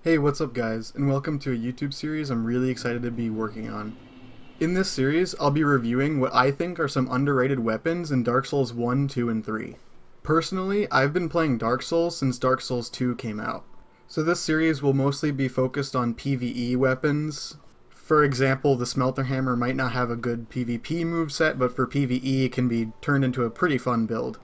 Hey, what's up guys, and welcome to a YouTube series I'm really excited to be working on. In this series, I'll be reviewing what I think are some underrated weapons in Dark Souls 1, 2, and 3. Personally, I've been playing Dark Souls since Dark Souls 2 came out, so this series will mostly be focused on PvE weapons. For example, the Smelter Hammer might not have a good PvP moveset, but for PvE it can be turned into a pretty fun build.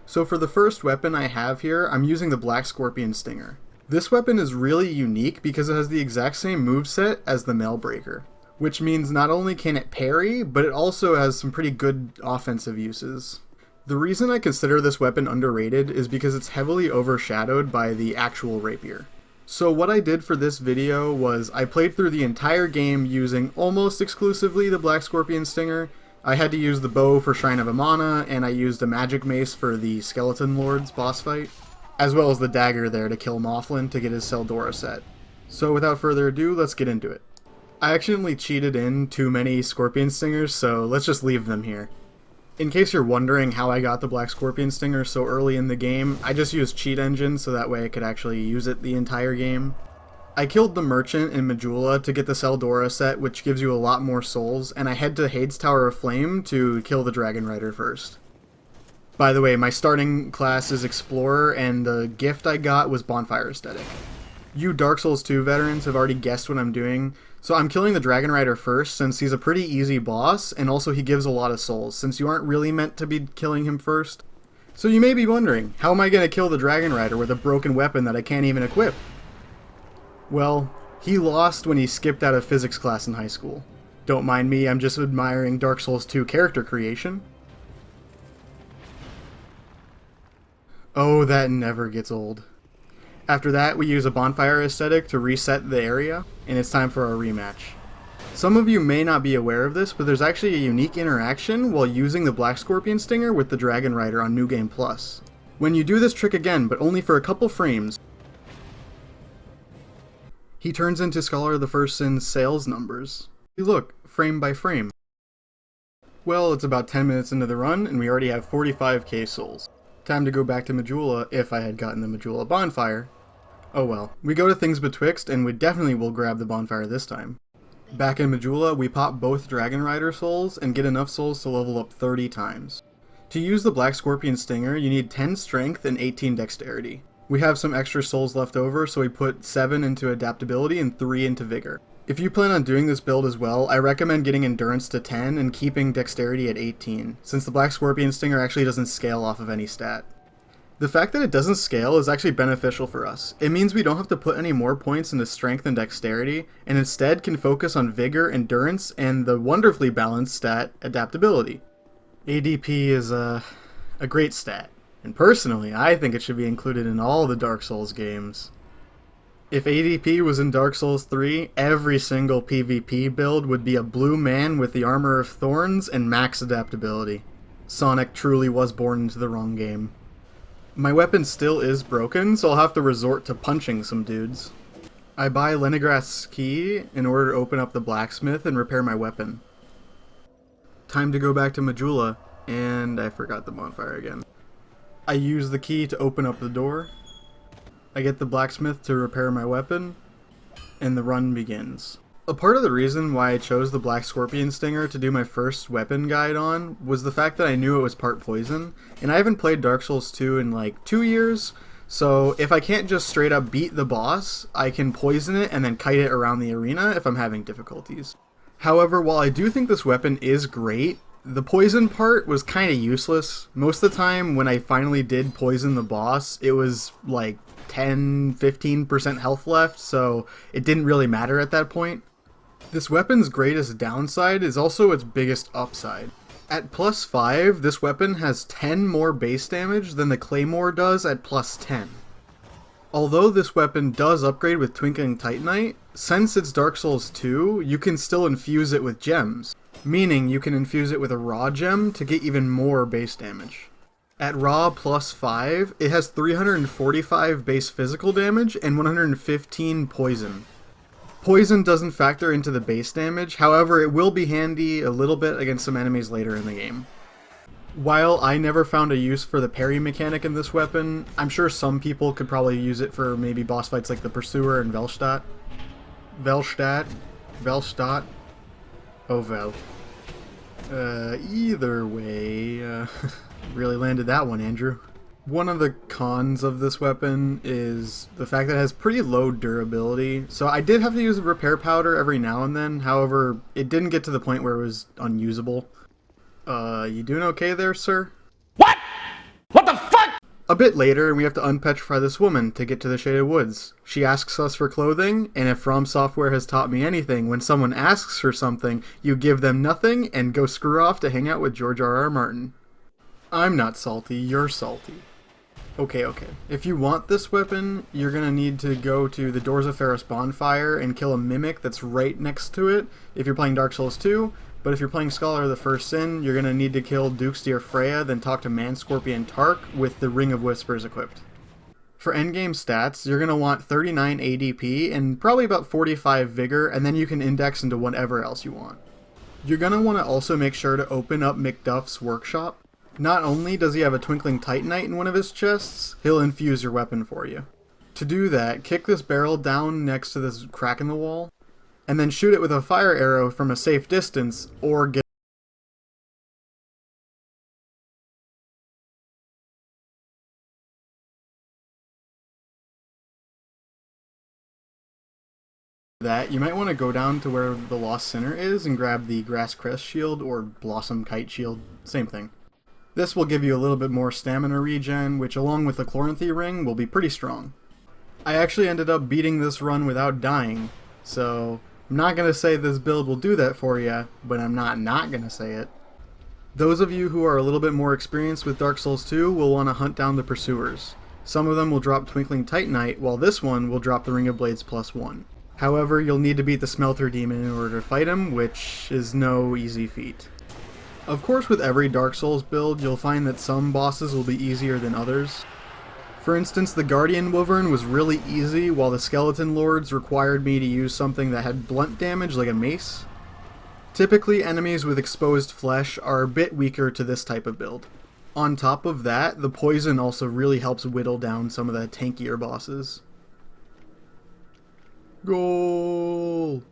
So for the first weapon I have here, I'm using the Black Scorpion Stinger. This weapon is really unique because it has the exact same moveset as the Mailbreaker, which means not only can it parry, but it also has some pretty good offensive uses. The reason I consider this weapon underrated is because it's heavily overshadowed by the actual rapier. So what I did for this video was I played through the entire game using almost exclusively the Black Scorpion Stinger. I had to use the bow for Shrine of Amana, and I used a magic mace for the Skeleton Lord's boss fight, as well as the dagger there to kill Mothlan to get his Seldora set. So without further ado, let's get into it. I accidentally cheated in too many Scorpion Stingers, so let's just leave them here. In case you're wondering how I got the Black Scorpion Stinger so early in the game, I just used Cheat Engine so that way I could actually use it the entire game. I killed the Merchant in Majula to get the Seldora set, which gives you a lot more souls, and I head to Hade's Tower of Flame to kill the Dragon Rider first. By the way, my starting class is Explorer, and the gift I got was Bonfire Aesthetic. You Dark Souls 2 veterans have already guessed what I'm doing, so I'm killing the Dragon Rider first since he's a pretty easy boss, and also he gives a lot of souls, since you aren't really meant to be killing him first. So you may be wondering, how am I going to kill the Dragon Rider with a broken weapon that I can't even equip? Well, he lost when he skipped out of physics class in high school. Don't mind me, I'm just admiring Dark Souls 2 character creation. Oh, that never gets old. After that, we use a Bonfire Aesthetic to reset the area, and it's time for our rematch. Some of you may not be aware of this, but there's actually a unique interaction while using the Black Scorpion Stinger with the Dragon Rider on New Game Plus. When you do this trick again, but only for a couple frames, he turns into Scholar of the First Sin's sales numbers. Look, frame by frame. Well, it's about 10 minutes into the run, and we already have 45k souls. Time to go back to Majula, if I had gotten the Majula bonfire. Oh well, we go to Things Betwixt, and we definitely will grab the bonfire this time. Back in Majula, we pop both Dragon Rider souls, and get enough souls to level up 30 times. To use the Black Scorpion Stinger, you need 10 strength and 18 dexterity. We have some extra souls left over, so we put 7 into adaptability and 3 into vigor. If you plan on doing this build as well, I recommend getting endurance to 10 and keeping dexterity at 18, since the Black Scorpion Stinger actually doesn't scale off of any stat. The fact that it doesn't scale is actually beneficial for us. It means we don't have to put any more points into strength and dexterity, and instead can focus on vigor, endurance, and the wonderfully balanced stat, adaptability. ADP is a great stat, and personally, I think it should be included in all the Dark Souls games. If ADP was in Dark Souls 3, every single PvP build would be a blue man with the Armor of Thorns and max adaptability. Sonic truly was born into the wrong game. My weapon still is broken, so I'll have to resort to punching some dudes. I buy Leningrath's key in order to open up the blacksmith and repair my weapon. Time to go back to Majula, and I forgot the bonfire again. I use the key to open up the door. I get the blacksmith to repair my weapon, and the run begins. A part of the reason why I chose the Black Scorpion Stinger to do my first weapon guide on was the fact that I knew it was part poison, and I haven't played Dark Souls 2 in like 2 years, so if I can't just straight up beat the boss, I can poison it and then kite it around the arena if I'm having difficulties. However, while I do think this weapon is great, the poison part was kinda useless. Most of the time when I finally did poison the boss, it was like 10-15% health left, so it didn't really matter at that point. This weapon's greatest downside is also its biggest upside. At plus 5, this weapon has 10 more base damage than the Claymore does at plus 10. Although this weapon does upgrade with Twinkling Titanite, since it's Dark Souls 2, you can still infuse it with gems, meaning you can infuse it with a raw gem to get even more base damage. At raw plus 5, it has 345 base physical damage and 115 poison. Poison doesn't factor into the base damage, however it will be handy a little bit against some enemies later in the game. While I never found a use for the parry mechanic in this weapon, I'm sure some people could probably use it for maybe boss fights like the Pursuer and Velstadt. Velstadt? Oh, Vel. Either way, really landed that one, Andrew. One of the cons of this weapon is the fact that it has pretty low durability, so I did have to use a repair powder every now and then. However, it didn't get to the point where it was unusable. You doing okay there, sir? What? What the fuck? A bit later, we have to unpetrify this woman to get to the Shaded Woods. She asks us for clothing, and if From Software has taught me anything, when someone asks for something, you give them nothing and go screw off to hang out with George R.R. Martin. I'm not salty, you're salty. Okay. If you want this weapon, you're gonna need to go to the Doors of Ferris bonfire and kill a mimic that's right next to it if you're playing Dark Souls 2, but if you're playing Scholar of the First Sin, you're gonna need to kill Duke's Dear Freya, then talk to Man-Scorpion Tark with the Ring of Whispers equipped. For endgame stats, you're gonna want 39 ADP and probably about 45 Vigor, and then you can index into whatever else you want. You're gonna want to also make sure to open up McDuff's workshop. Not only does he have a Twinkling Titanite in one of his chests, he'll infuse your weapon for you. To do that, kick this barrel down next to this crack in the wall, and then shoot it with a fire arrow from a safe distance, or get that, you might want to go down to where the Lost Sinner is and grab the Grass Crest Shield or Blossom Kite Shield, same thing. This will give you a little bit more stamina regen, which along with the Chloranthy Ring will be pretty strong. I actually ended up beating this run without dying, so I'm not going to say this build will do that for you, but I'm not going to say it. Those of you who are a little bit more experienced with Dark Souls 2 will want to hunt down the Pursuers. Some of them will drop Twinkling Titanite, while this one will drop the Ring of Blades +1. However, you'll need to beat the Smelter Demon in order to fight him, which is no easy feat. Of course, with every Dark Souls build, you'll find that some bosses will be easier than others. For instance, the Guardian Wyvern was really easy, while the Skeleton Lords required me to use something that had blunt damage like a mace. Typically, enemies with exposed flesh are a bit weaker to this type of build. On top of that, the poison also really helps whittle down some of the tankier bosses. Goal!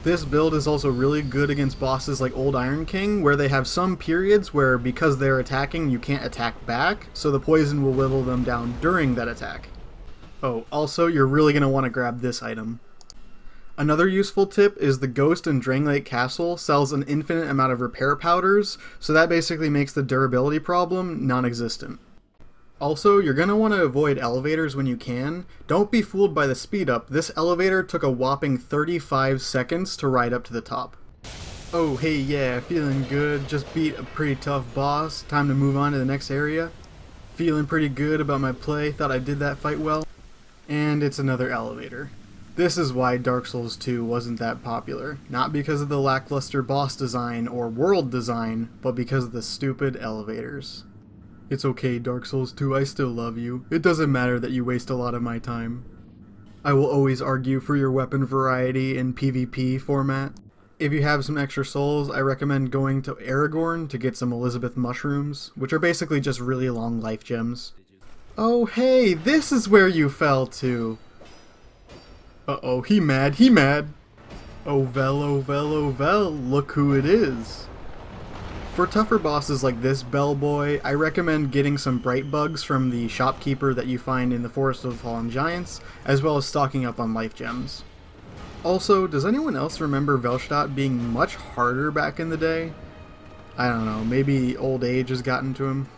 This build is also really good against bosses like Old Iron King, where they have some periods where because they're attacking you can't attack back, so the poison will whittle them down during that attack. Oh, also you're really going to want to grab this item. Another useful tip is the Ghost in Drangleic Castle sells an infinite amount of repair powders, so that basically makes the durability problem non-existent. Also, you're going to want to avoid elevators when you can. Don't be fooled by the speed up. This elevator took a whopping 35 seconds to ride up to the top. Oh hey yeah, feeling good, just beat a pretty tough boss, time to move on to the next area. Feeling pretty good about my play, thought I did that fight well. And it's another elevator. This is why Dark Souls 2 wasn't that popular. Not because of the lackluster boss design or world design, but because of the stupid elevators. It's okay, Dark Souls 2, I still love you. It doesn't matter that you waste a lot of my time. I will always argue for your weapon variety in PvP format. If you have some extra souls, I recommend going to Aragorn to get some Elizabeth mushrooms, which are basically just really long life gems. Oh hey, this is where you fell to! Uh-oh, he mad. Oh vel, look who it is. For tougher bosses like this bellboy, I recommend getting some bright bugs from the shopkeeper that you find in the Forest of Fallen Giants, as well as stocking up on life gems. Also, does anyone else remember Velstadt being much harder back in the day? I don't know, maybe old age has gotten to him.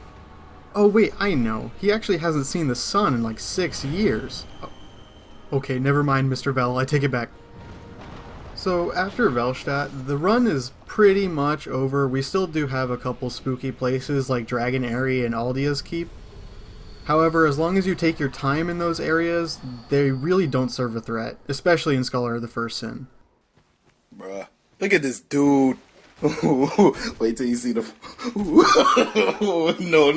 Oh wait, I know, he actually hasn't seen the sun in like 6 years. Oh. Okay, never mind Mr. Vel, I take it back. So after Velstadt, the run is pretty much over. We still do have a couple spooky places like Dragon Eyrie and Aldia's Keep. However, as long as you take your time in those areas, they really don't serve a threat, especially in Scholar of the First Sin. Bruh, look at this dude. Wait till you see the... No.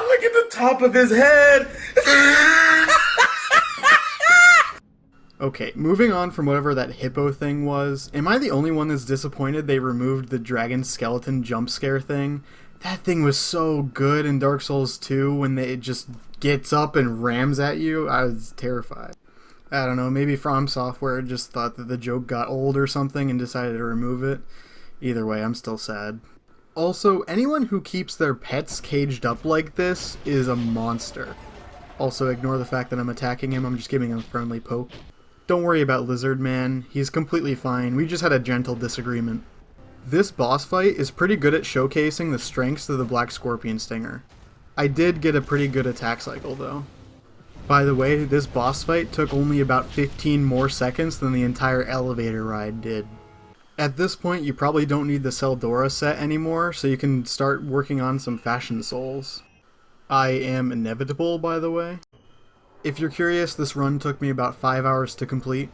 Look at the top of his head. Okay, moving on from whatever that hippo thing was, am I the only one that's disappointed they removed the dragon skeleton jump scare thing? That thing was so good in Dark Souls 2 when it just gets up and rams at you. I was terrified. I don't know, maybe From Software just thought that the joke got old or something and decided to remove it. Either way, I'm still sad. Also, anyone who keeps their pets caged up like this is a monster. Also, ignore the fact that I'm attacking him, I'm just giving him a friendly poke. Don't worry about Lizard Man, he's completely fine, we just had a gentle disagreement. This boss fight is pretty good at showcasing the strengths of the Black Scorpion Stinger. I did get a pretty good attack cycle though. By the way, this boss fight took only about 15 more seconds than the entire elevator ride did. At this point, you probably don't need the Seldora set anymore, so you can start working on some Fashion Souls. I am inevitable, by the way. If you're curious, this run took me about 5 hours to complete.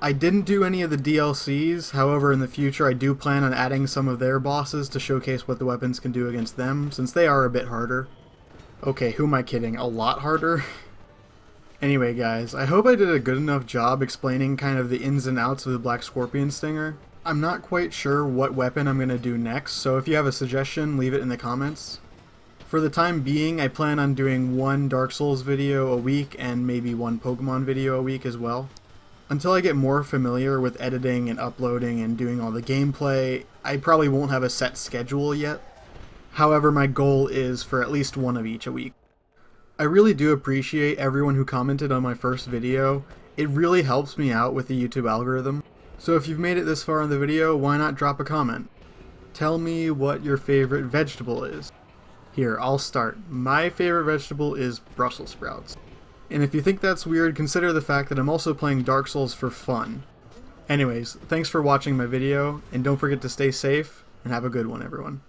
I didn't do any of the DLCs, however in the future I do plan on adding some of their bosses to showcase what the weapons can do against them, since they are a bit harder. Okay, who am I kidding? A lot harder? Anyway guys, I hope I did a good enough job explaining kind of the ins and outs of the Black Scorpion Stinger. I'm not quite sure what weapon I'm going to do next, so if you have a suggestion, leave it in the comments. For the time being, I plan on doing one Dark Souls video a week and maybe one Pokemon video a week as well. Until I get more familiar with editing and uploading and doing all the gameplay, I probably won't have a set schedule yet. However, my goal is for at least one of each a week. I really do appreciate everyone who commented on my first video. It really helps me out with the YouTube algorithm. So if you've made it this far in the video, why not drop a comment? Tell me what your favorite vegetable is. Here, I'll start. My favorite vegetable is Brussels sprouts. And if you think that's weird, consider the fact that I'm also playing Dark Souls for fun. Anyways, thanks for watching my video, and don't forget to stay safe, and have a good one, everyone.